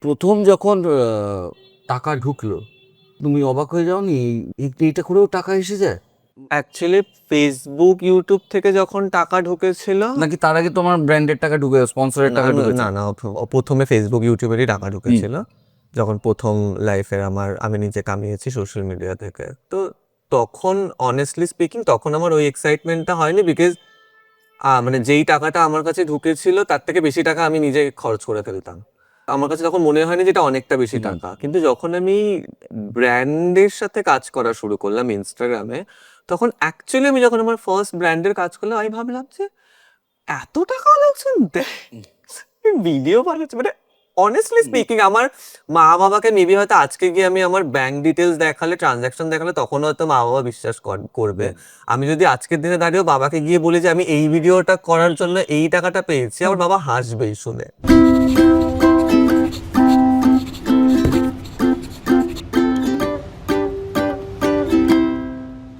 প্রথম যখন টাকা ঢুকলো তুমি অবাক হয়ে যাওনি এইটা করেও টাকা এসে যায়? অ্যাকচুয়ালি ফেসবুক ইউটিউব থেকে যখন টাকা ঢুকেছিল, নাকি তার আগে তোমার ব্র্যান্ডের টাকা ঢুকে স্পন্সরের টাকা ঢুকেছে? না না, প্রথমে ফেসবুক ইউটিউবেরই টাকা ঢুকেছিল। যখন প্রথম লাইফের আমি নিজে কামিয়েছি সোশ্যাল মিডিয়া থেকে, তো তখন অনেস্টলি স্পিকিং তখন আমার ওই এক্সাইটমেন্টটা হয়নি, বিকজ মানে যেই টাকাটা আমার কাছে ঢুকেছিল তার থেকে বেশি টাকা আমি নিজে খরচ করে ফেলতাম। আমার কাছে তখন মনে হয়নি যে এটা অনেকটা বেশি টাকা। কিন্তু যখন আমি ব্র্যান্ডের সাথে কাজ করা শুরু করলাম ইনস্টাগ্রামে, তখন অ্যাকচুয়ালি আমি যখন আমার ফার্স্ট ব্র্যান্ডের কাজ করলাম, আমি ভাবলাম যে এত টাকা লাগছে ভিডিও বানাচ্ছে। মানে অনেস্টলি স্পিকিং আমার মা বাবাকে মেবি হয়তো আজকে গিয়ে আমি আমার ব্যাংক ডিটেলস দেখালে, ট্রানজাকশন দেখালে, তখন হয়তো মা বাবা বিশ্বাস করবে। আমি যদি আজকের দিনে দাঁড়িয়েও বাবাকে গিয়ে বলি যে আমি এই ভিডিওটা করার জন্য এই টাকাটা পেয়েছি, আমার বাবা হাসবেই শুনে।